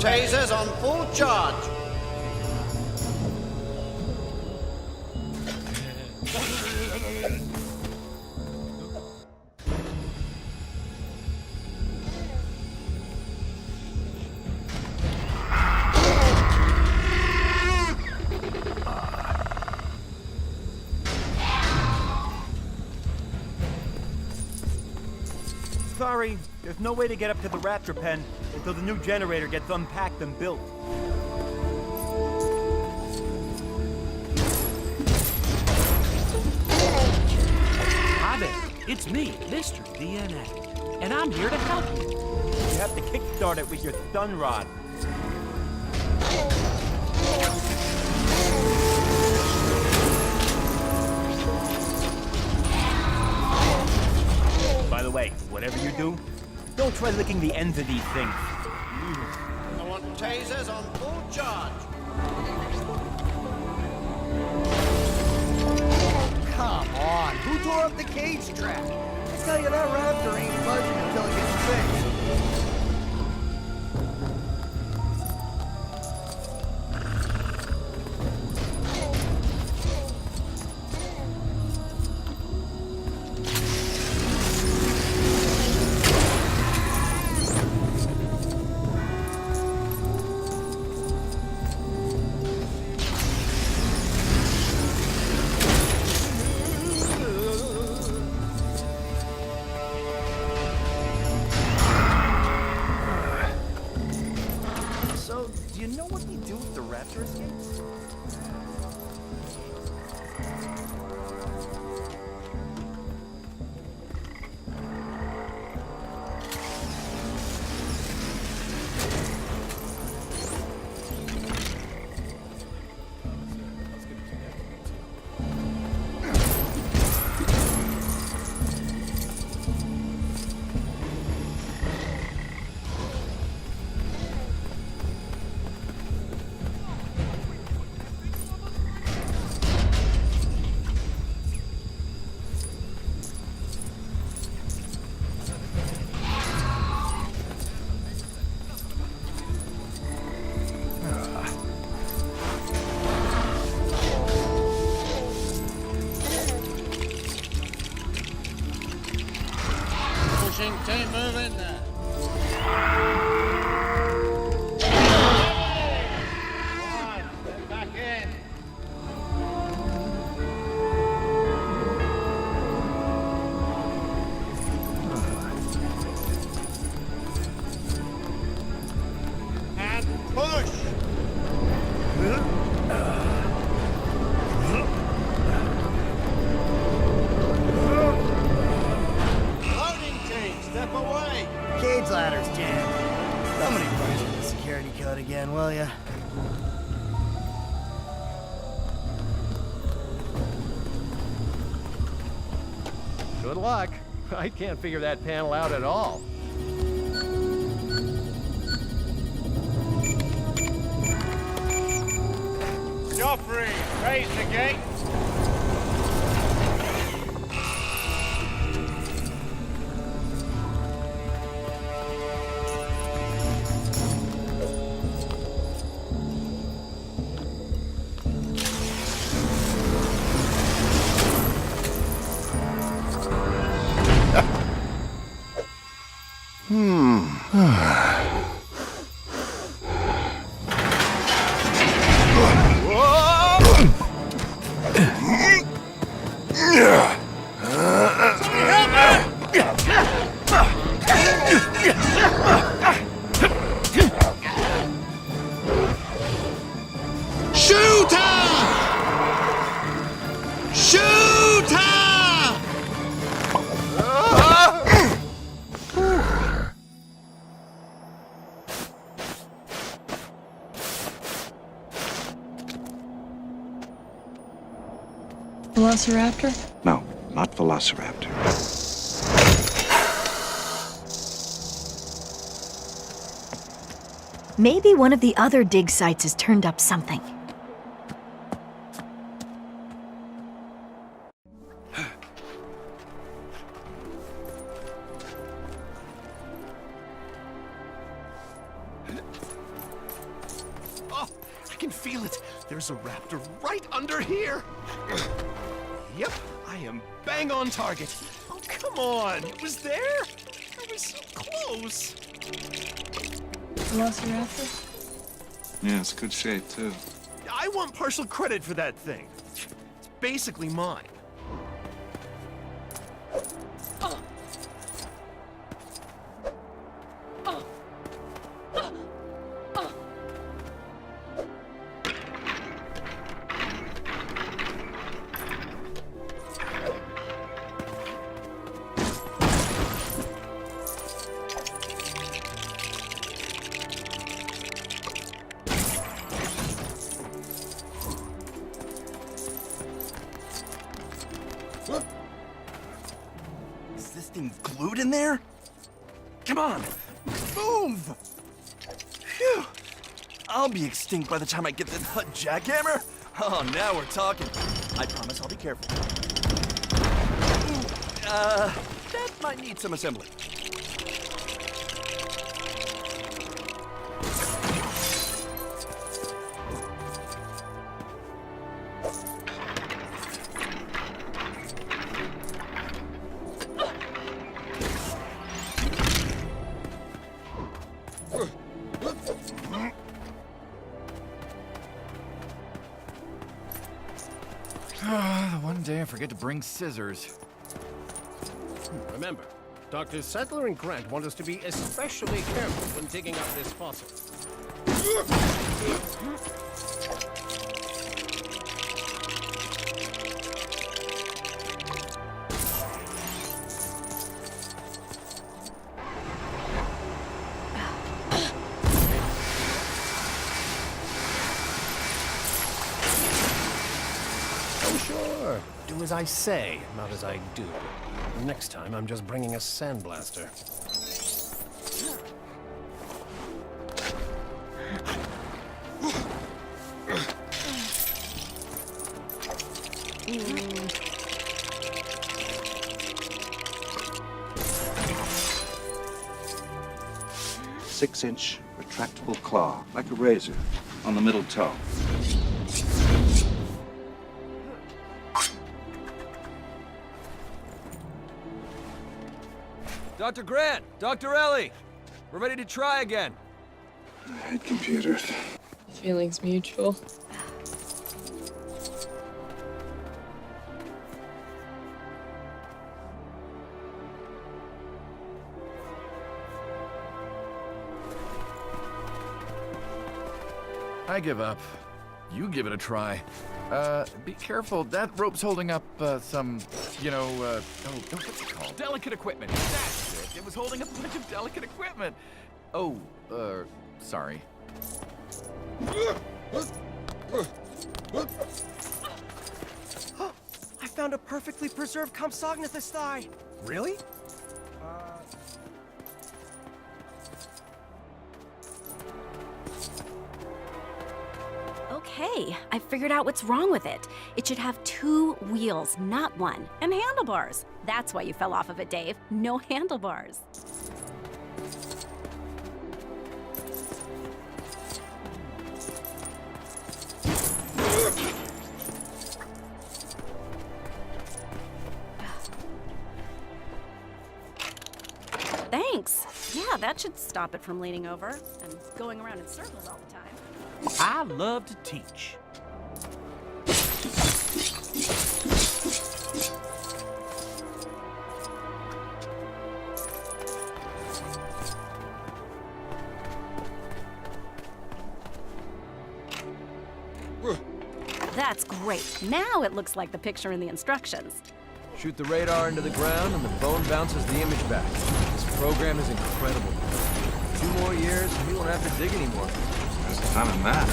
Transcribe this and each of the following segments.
Tasers on full charge. Sorry, there's no way to get up to the raptor pen until the new generator gets unpacked and built. Hi there, it's me, Mr. DNA, and I'm here to help you. You have to kickstart it with your stun rod. By the way, whatever you do, don't try licking the ends of these things. I want tasers on full charge. Come on, who tore up the cage trap? I tell you, that raptor ain't budging until it gets fixed. Do you know what we do if the raptor escapes? Team, move in there. Right, get back in. And push. Step away! Cage ladder's jammed. Somebody punch in the security code again, will ya? Good luck. I can't figure that panel out at all. Joffrey, raise the gate. Velociraptor? No, not Velociraptor. Maybe one of the other dig sites has turned up something. Oh, I can feel it. There's a raptor right under here. Yep, I am bang on target. Oh, come on. It was there. I was so close. Velociraptor? Yeah, it's good shape, too. I want partial credit for that thing. It's basically mine. Is this thing glued in there? Come on, move! Phew! I'll be extinct by the time I get the jackhammer. Oh, now we're talking. I promise I'll be careful. That might need some assembly. One day I forget to bring scissors. Remember, Doctors Settler and Grant want us to be especially careful when digging up this fossil. Oh, sure. Do as I say, not as I do. Next time, I'm just bringing a sandblaster. Six-inch retractable claw, like a razor, on the middle toe. Dr. Grant! Dr. Ellie! We're ready to try again. I hate computers. Feelings mutual. I give up. You give it a try. Be careful. That rope's holding up, some, what's it called? Delicate equipment. That's it. It was holding up a bunch of delicate equipment. Oh, sorry. I found a perfectly preserved Compsognathus thigh. Really? Okay, I figured out what's wrong with it. It should have 2 wheels, not 1, and handlebars. That's why you fell off of it, Dave. No handlebars. Thanks. Yeah, that should stop it from leaning over and going around in circles all the time. I love to teach. That's great. Now it looks like the picture in the instructions. Shoot the radar into the ground and the phone bounces the image back. This program is incredible. 2 more years and we won't have to dig anymore. There's none in that.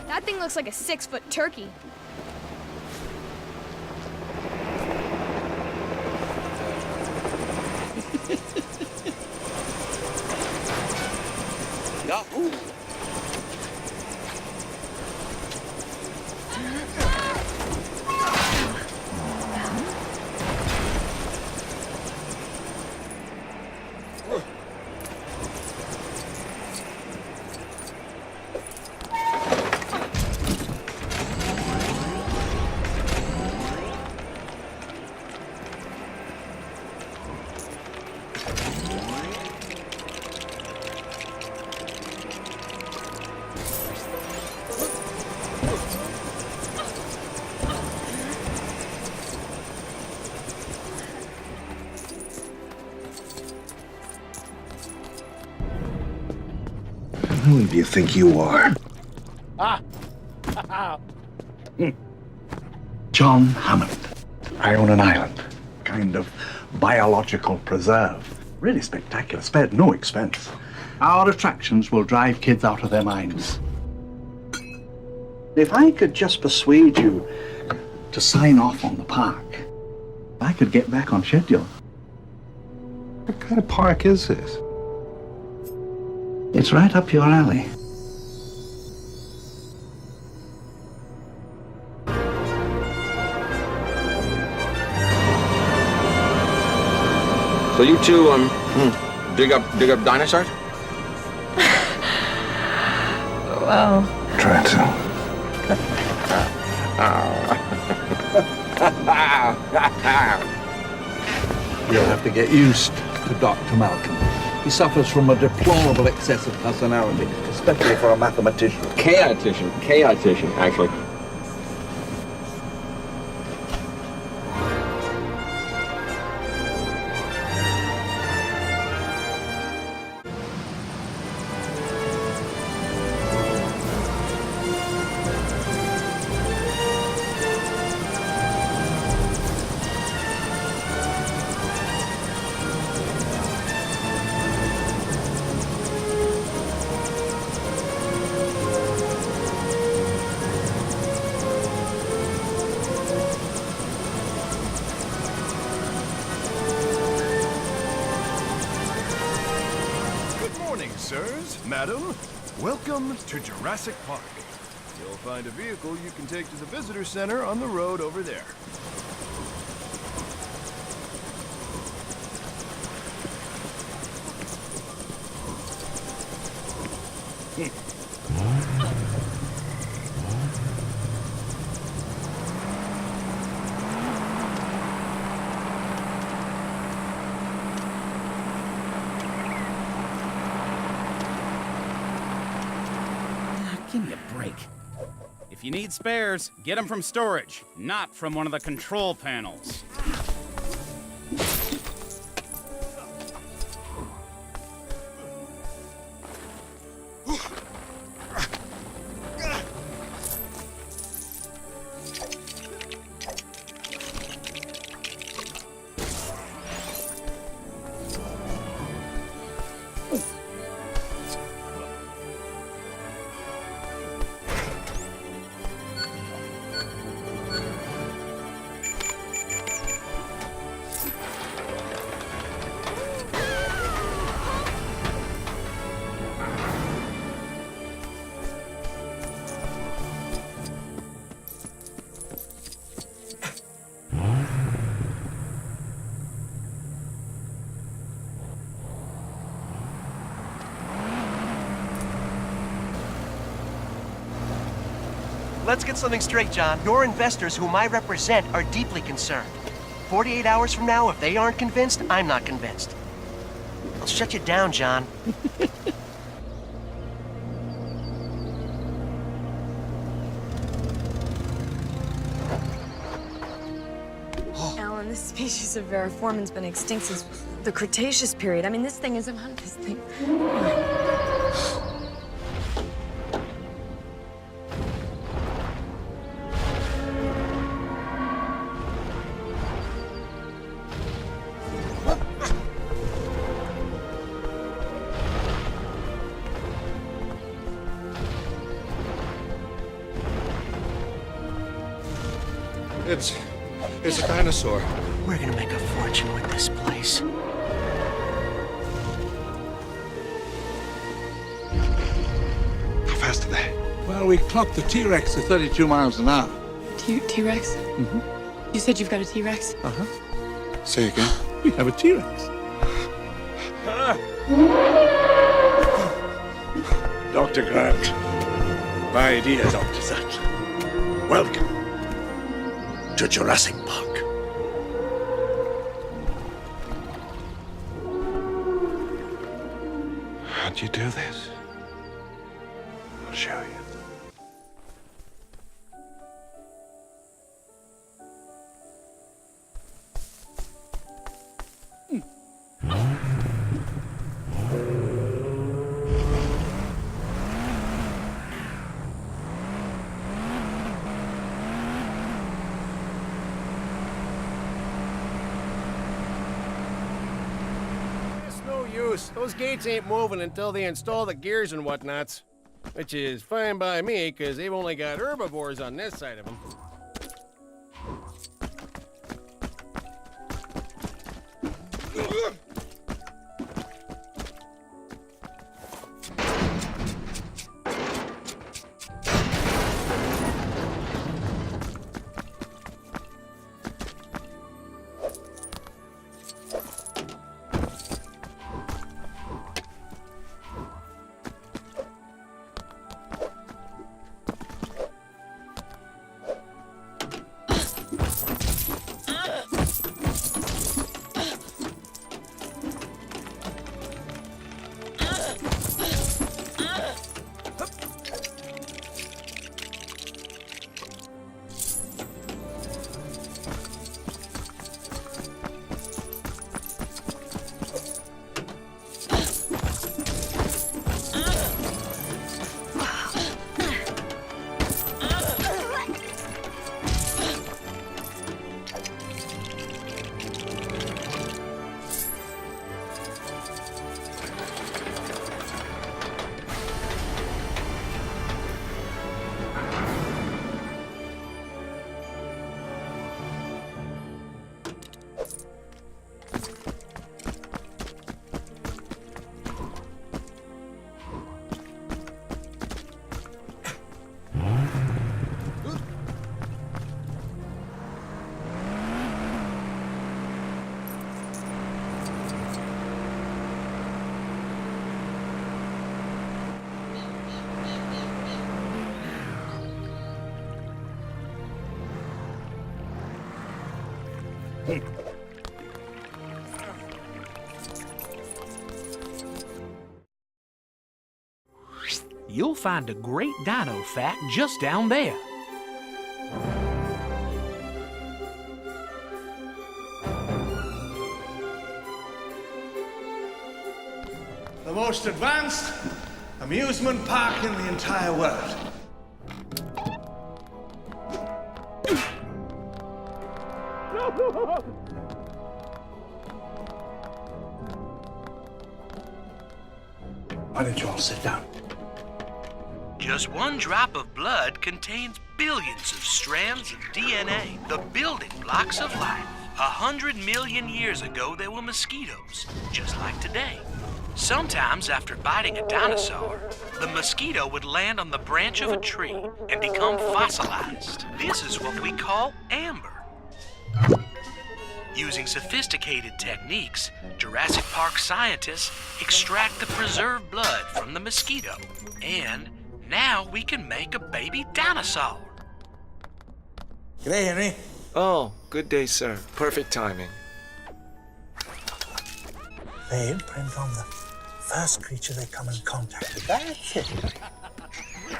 That thing looks like a 6-foot turkey. Yahoo! Who do you think you are? John Hammond. I own an island, kind of biological preserve. Really spectacular, spared no expense. Our attractions will drive kids out of their minds. If I could just persuade you to sign off on the park, I could get back on schedule. What kind of park is this? It's right up your alley. So you two dig up dinosaurs? Well, Try to. You'll have to get used to Dr. Malcolm. He suffers from a deplorable excess of personality, especially for a mathematician. Chaotician, actually. Sirs, madam, welcome to Jurassic Park. You'll find a vehicle you can take to the visitor center on the road over there. Give me a break. If you need spares, get them from storage, not from one of the control panels. Let's get something straight, John. Your investors, whom I represent, are deeply concerned. 48 hours from now, if they aren't convinced, I'm not convinced. I'll shut you down, John. Alan, this species of Variformin's been extinct since the Cretaceous period. I mean, this thing is about this thing. It's a dinosaur. We're gonna make a fortune with this place. How fast are they? Well, we clocked the T-Rex at 32 miles an hour. T-Rex? Mm-hmm. You said you've got a T-Rex? Uh-huh. Say again. We have a T-Rex. Dr. Grant. My dear Dr. Sattler. Welcome to Jurassic Park. How'd you do this? I'll show you. Those gates ain't moving until they install the gears and whatnots. Which is fine by me, because they've only got herbivores on this side of them. You'll find a great dino fact just down there. The most advanced amusement park in the entire world. Why don't you all sit down? Just one drop of blood contains billions of strands of DNA, the building blocks of life. 100 million years ago, there were mosquitoes, just like today. Sometimes, after biting a dinosaur, the mosquito would land on the branch of a tree and become fossilized. This is what we call amber. Using sophisticated techniques, Jurassic Park scientists extract the preserved blood from the mosquito, and now we can make a baby dinosaur. G'day, Henry. Oh, good day, sir. Perfect timing. They imprint on the first creature they come in contact with. That's it.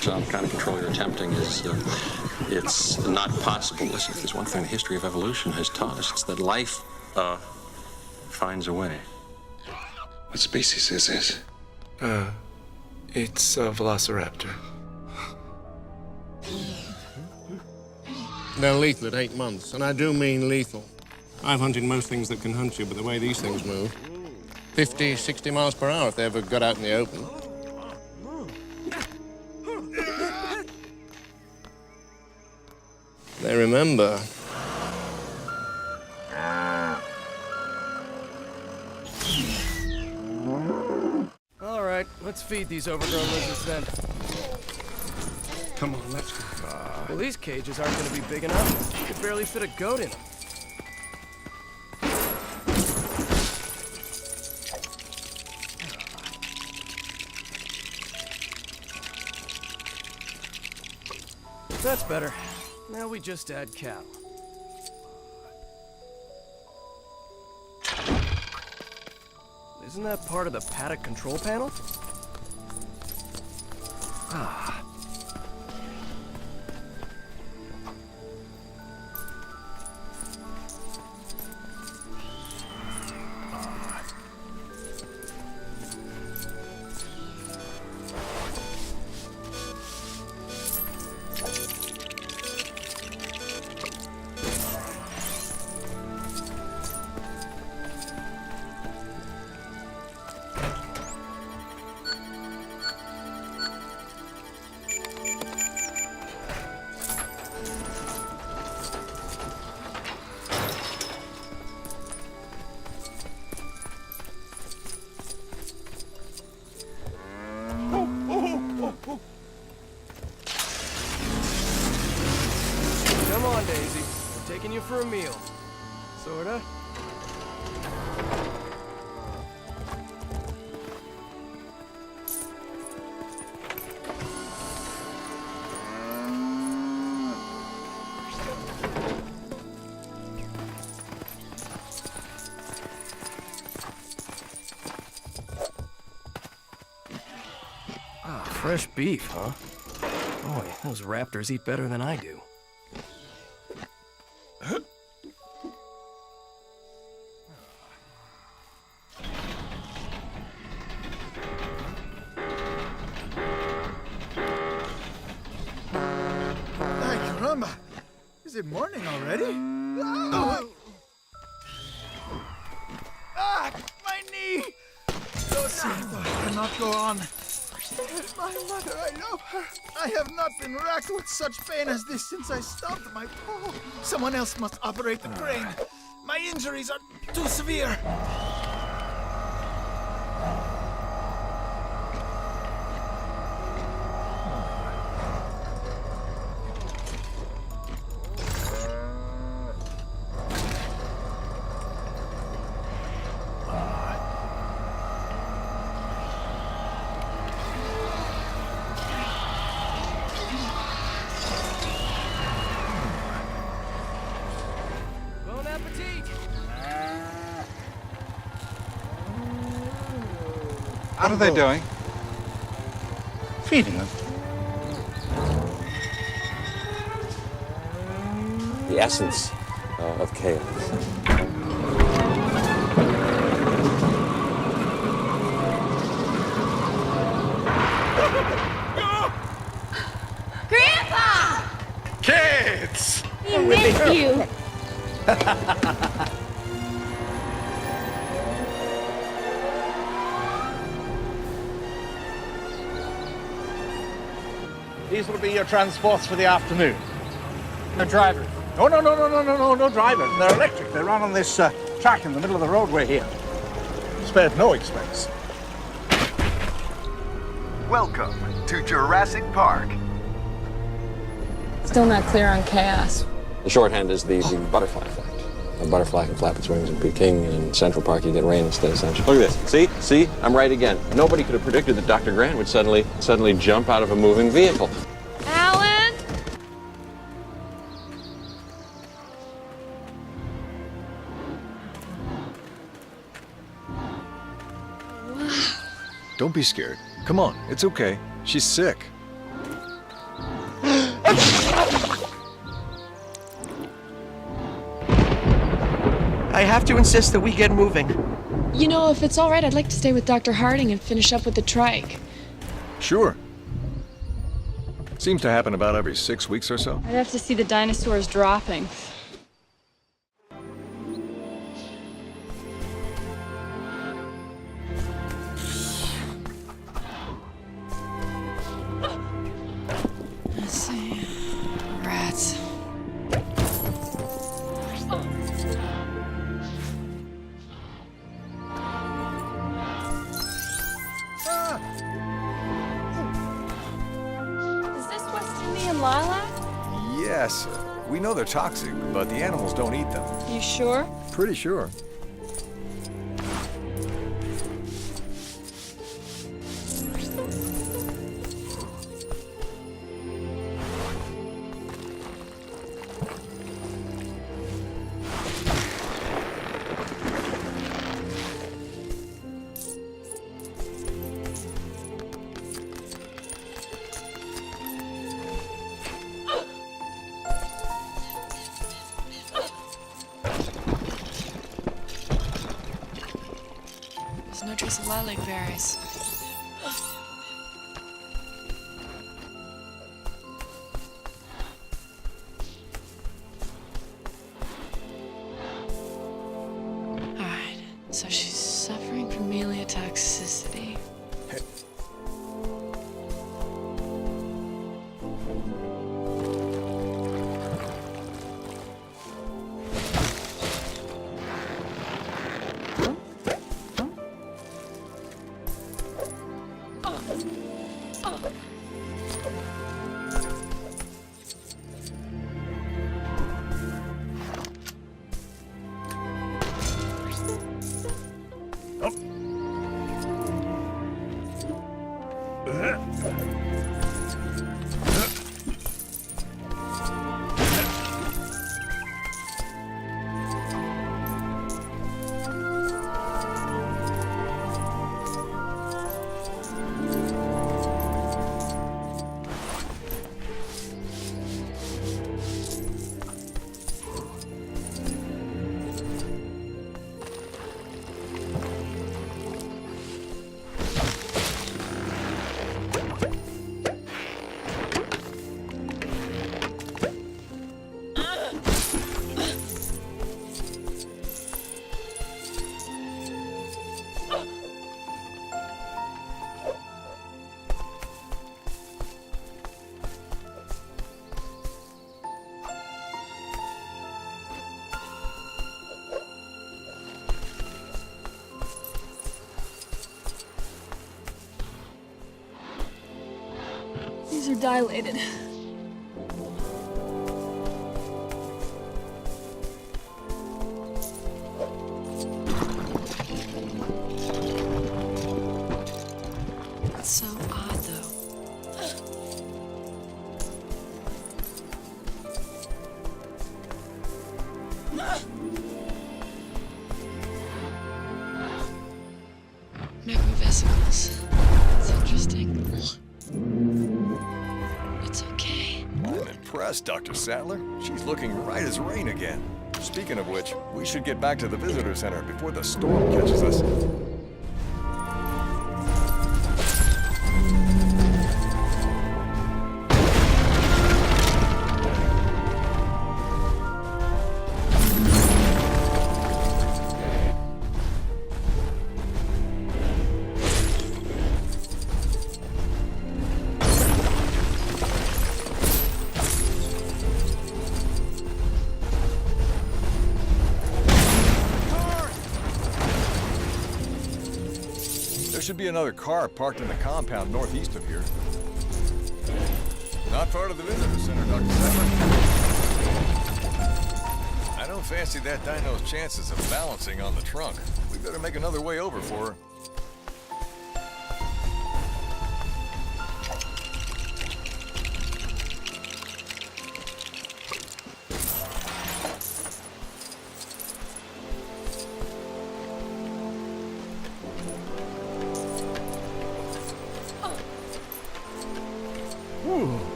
Some kind of control you're attempting is, it's not possible. Listen, if there's one thing the history of evolution has taught us, it's that life, finds a way. What species is this? It's a velociraptor. They're lethal at 8 months, and I do mean lethal. I've hunted most things that can hunt you, but the way these things move, 50, 60 miles per hour if they ever got out in the open. They remember. All right, let's feed these overgrown lizards then. Come on, let's go. Well, these cages aren't going to be big enough. You could barely fit a goat in them. That's better. Now we just add cattle. Isn't that part of the paddock control panel? Ah. Come on, Daisy. We're taking you for a meal. Sorta. Ah, fresh beef, huh? Boy, those raptors eat better than I do. Ay, caramba! Is it morning already? Oh. Ah, my knee! Cierto, I cannot go on. My mother, I love her. I have not been racked with such pain as this since I stubbed my toe. Someone else must operate the crane. My injuries are too severe. Bon appetit! What are they doing? Feeding them. The essence of chaos. Grandpa! Kids! We miss you. These will be your transports for the afternoon. No driver. No drivers. They're electric. They run on this track in the middle of the roadway here. Spared no expense. Welcome to Jurassic Park. Still not clear on chaos. The shorthand is the butterfly effect. A butterfly can flap its wings in Peking, and in Central Park you get rain instead of sunshine. Look at this. See? I'm right again. Nobody could have predicted that Dr. Grant would suddenly jump out of a moving vehicle. Alan? Don't be scared. Come on, it's okay. She's sick. I have to insist that we get moving. You know, if it's all right, I'd like to stay with Dr. Harding and finish up with the trike. Sure. Seems to happen about every 6 weeks or so. I'd have to see the dinosaurs dropping. Let's see. Rats. Is this West Indian lilac? Yes, we know they're toxic, but the animals don't eat them. You sure? Pretty sure. There's no trace of lilac berries. Alright, so she's suffering from meliotoxicity. These are dilated. It's so odd, though. Necrovesicles. It's interesting. It's okay. I'm impressed, Dr. Sattler. She's looking right as rain again. Speaking of which, we should get back to the visitor center before the storm catches us. There should be another car parked in the compound northeast of here. Not far to the visitor center, Dr. Sattler. I don't fancy that dino's chances of balancing on the trunk. We better make another way over for her.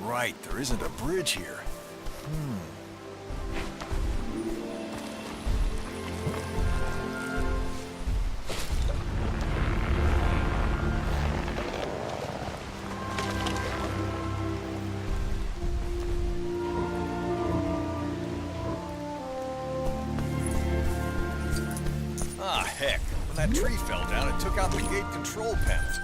right, there isn't a bridge here. Ah, heck. When that tree fell down, it took out the gate control panels.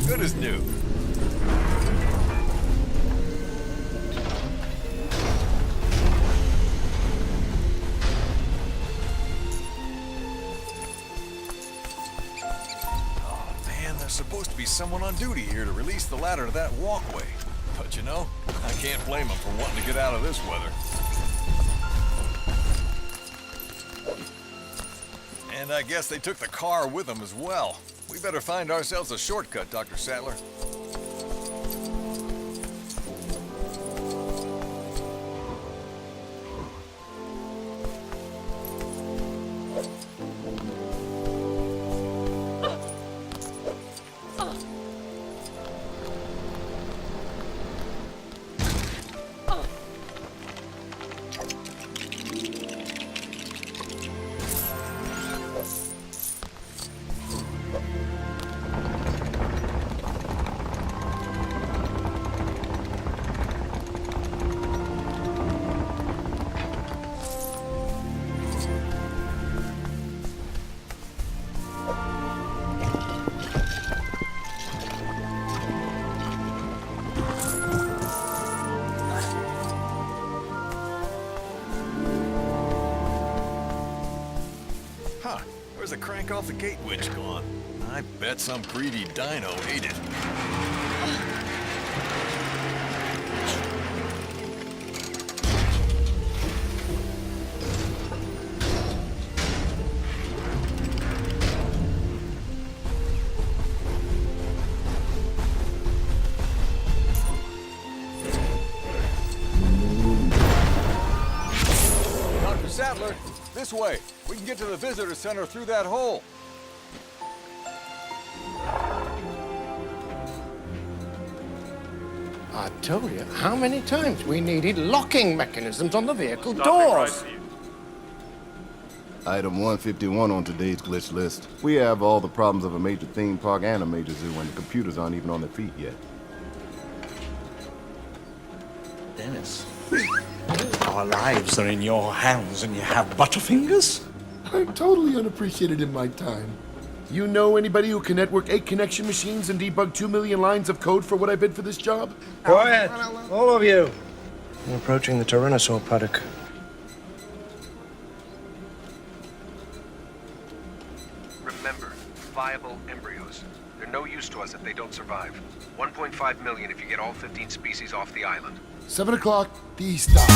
Good as new. There's supposed to be someone on duty here to release the ladder to that walkway. But you know, I can't blame them for wanting to get out of this weather. And I guess they took the car with them as well. We better find ourselves a shortcut, Dr. Sattler. Huh, where's the crank off the gate winch gone? I bet some greedy dino ate it. Dr. Sattler, this way. We can get to the visitor center through that hole. I told you how many times we needed locking mechanisms on the vehicle doors. Item 151 on today's glitch list. We have all the problems of a major theme park and a major zoo, and the computers aren't even on their feet yet. Dennis, our lives are in your hands and you have butterfingers? I'm totally unappreciated in my time. You know anybody who can network 8 connection machines and debug 2 million lines of code for what I bid for this job? Quiet, all of you. We're approaching the Tyrannosaur paddock. Remember, viable embryos. They're no use to us if they don't survive. 1.5 million if you get all 15 species off the island. 7 o'clock, the stop.